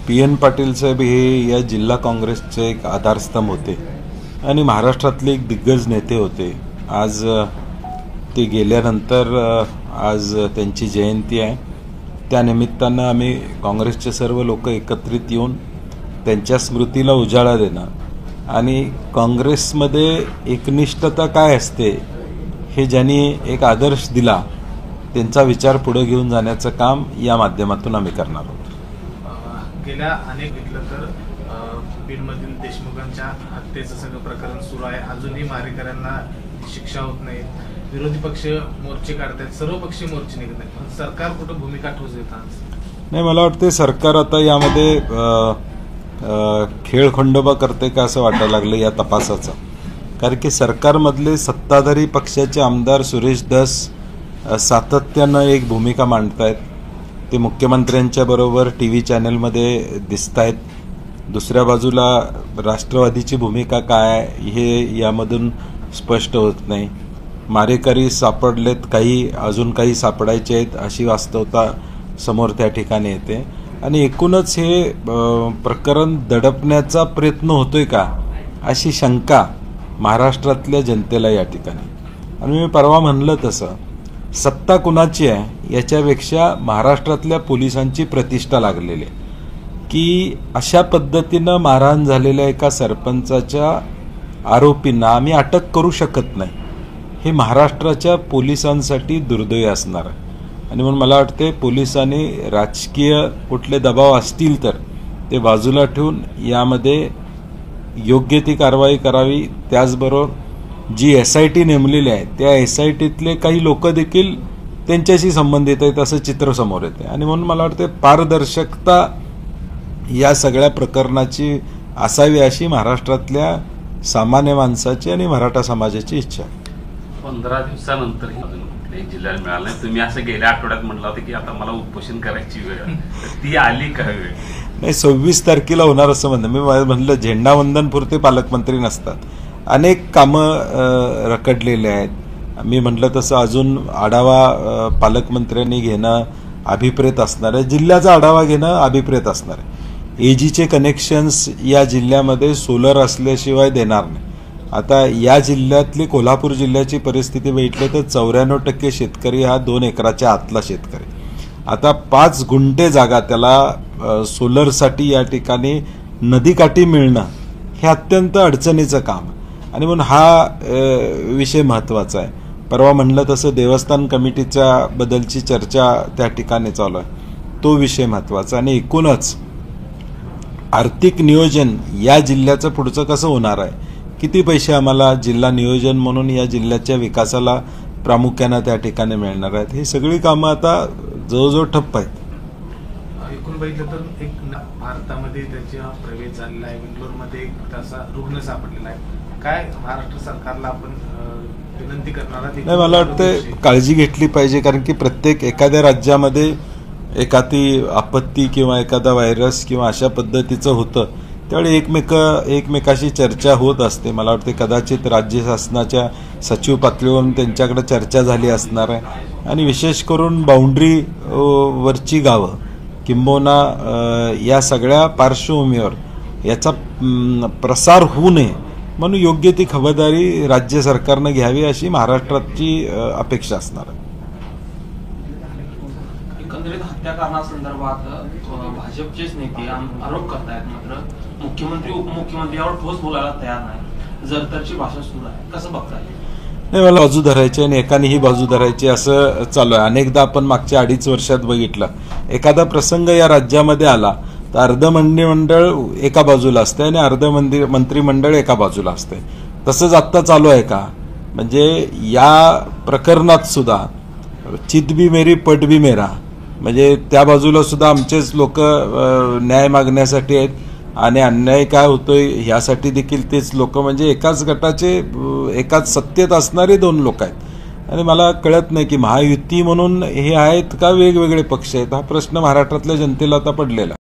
PN Patil साहेब हे या जिल्हा काँग्रेसचे एक आधारस्तंभ होते आणि महाराष्ट्रातले एक दिग्गज नेते होते। आज ते गेल्यानंतर आज त्यांची जयंती आहे। त्या निमित्तानं आम्ही काँग्रेसचे सर्व लोक एकत्रित येऊन त्यांच्या स्मृतीला उजाळा देणं आणि काँग्रेसमध्ये एकनिष्ठता काय असते हे ज्यांनी एक आदर्श दिला त्यांचा विचार पुढे घेऊन जाण्याचं काम या माध्यमातून आम्ही करणार आहोत। गेल्या अनेक घेतलं तर बीडमधील देशमुखांच्या हत्येचं सगळं प्रकरण सुरू आहे। अजूनही मारेकऱ्यांना शिक्षा होत नाही। विरोधी पक्ष मोर्चे काढतात, सर्व पक्षी मोर्चे निघत आहेत, पण सरकार कुठं भूमिका ठोस देतात? नाही, मला वाटते सरकार आता यामध्ये खेळखंडोबा करते का असं वाटायला लागलं या तपासाचा। कारण की सरकारमधले सत्ताधारी पक्षाचे आमदार सुरेश धस सातत्यानं एक भूमिका मांडतायत। ते मुख्यमंत्र्यांच्या बरोबर TV चॅनलमध्ये दिसतायत। दुसऱ्या बाजूला राष्ट्रवादीची भूमिका काय हे यामधून स्पष्ट होत नाही। मारेकरी सापडलेत, काही अजून काही सापडायचे आहेत अशी वास्तवता समोर त्या ठिकाणी येते आणि एकूणच हे प्रकरण दडपण्याचा प्रयत्न होतोय का अशी शंका महाराष्ट्रातल्या जनतेला या ठिकाणी। आणि मी परवा म्हणलं तसं सत्ता कुणाची आहे याच्यापेक्षा महाराष्ट्रातल्या पोलिसांची प्रतिष्ठा लागलेली आहे की अशा पद्धतीनं मारहाण झालेल्या एका सरपंचाच्या आरोपींना आम्ही अटक करू शकत नाही हे महाराष्ट्राच्या पोलिसांसाठी दुर्दैवी असणार आहे। आणि म्हणून मला वाटते पोलिसांनी राजकीय कुठले दबाव असतील तर ते बाजूला ठेवून यामध्ये योग्य ती कारवाई करावी। त्याचबरोबर जी SIT नेमलेली आहे त्या SITतले काही लोक देखील त्यांच्याशी संबंधित आहेत असं चित्र समोर येते आणि म्हणून मला वाटते पारदर्शकता या सगळ्या प्रकरणाची असावी अशी महाराष्ट्रातल्या सामान्य माणसाची आणि मराठा समाजाची इच्छा आहे। 15 दिवसानंतर कुठल्याही जिल्ह्याला मिळालं नाही। तुम्ही असं गेल्या आठवड्यात म्हटलं होतं की आता मला उपोषण करायची वेळ, ती आली का वेळ? नाही, 26 तारखेला होणार असं म्हणलं मी। म्हणलं झेंडावंदन पुरते पालकमंत्री नसतात, अनेक कामं रखडलेले आहेत। मी म्हटलं तसं अजून आढावा पालकमंत्र्यांनी घेणं अभिप्रेत असणार आहे, जिल्ह्याचा आढावा घेणं अभिप्रेत असणार आहे। AGचे कनेक्शन्स या जिल्ह्यामध्ये सोलर असल्याशिवाय देणार नाही। आता या जिल्ह्यातली कोल्हापूर जिल्ह्याची परिस्थिती बघितली तर 94% शेतकरी हा 2 एकराच्या आतला शेतकरी। आता 5 गुंठे जागा त्याला सोलरसाठी या ठिकाणी नदीकाठी मिळणं हे अत्यंत अडचणीचं काम आणि म्हणून हा विषय महत्त्वाचा आहे। परवा म्हणलं तसं देवस्थान कमिटीच्या बद्दलची चर्चा त्या ठिकाणी चालू आहे, तो विषय महत्त्वाचा। आणि एकूणच आर्थिक नियोजन या जिल्ह्याचं पुढचं कसं होणार आहे, किती पैसे आम्हाला जिल्हा नियोजन म्हणून या जिल्ह्याच्या विकासाला प्रामुख्यानं त्या ठिकाणी मिळणार आहेत, ही सगळी कामं आता जवळजवळ ठप्प आहेत। एकूण बघितलं तर एक भारतामध्ये त्याचा प्रवेश झालेला आहे, बेंगलोरमध्ये एक तसा रुग्ण सापडलेला आहे। काय महाराष्ट्र सरकारला आपण विनंती करणार? नाही, मला वाटतं काळजी घेतली पाहिजे कारण की प्रत्येक एखाद्या राज्यामध्ये एखादी आपत्ती किंवा एखादा व्हायरस किंवा अशा पद्धतीचं होतं त्यावेळी एकमेकाशी चर्चा होत असते। मला वाटते कदाचित राज्य शासनाच्या सचिव पातळीवरून त्यांच्याकडे चर्चा झाली असणार आहे आणि विशेष करून बाउंड्री वरची गावं किंबहुना या सगळ्या पार्श्वभूमीवर याचा प्रसार होऊ नये म्हणून योग्य ती खबरदारी राज्य सरकारनं घ्यावी अशी महाराष्ट्राची अपेक्षा असणार आहे। एकंदरीत हत्याकांडासंदर्भात भाजपचेच नेते आरोप करतायत, मात्र मुख्यमंत्री उपमुख्यमंत्री यावर ठोस बोलायला तयार नाही, जरतरची भाषा सुरू आहे, कसं बघताय? नाही, मला बाजू धरायची आणि एकाने ही बाजू धरायची असं चालू आहे। अनेकदा आपण मागच्या 2.5 वर्षात बघितलं एखादा प्रसंग या राज्यामध्ये आला तर अर्ध मंत्रिमंडळ एका बाजूला असते आणि अर्ध मंत्रिमंडळ एका बाजूला असते। तसंच आत्ता चालू आहे का? म्हणजे या प्रकरणात सुद्धा चित भी मेरी पट भी मेरा, म्हणजे त्या बाजूला सुद्धा आमचेच लोक न्याय मागण्यासाठी आहेत आणि अन्याय काय होतोय यासाठी देखील तेच लोक, म्हणजे एकाच गटाचे एकाच सत्तेत असणारे 2 लोक आहेत। आणि मला कळत नाही की महायुती म्हणून हे आहेत का वेगवेगळे पक्ष आहेत, हा प्रश्न महाराष्ट्रातल्या जनतेला आता पडलेला।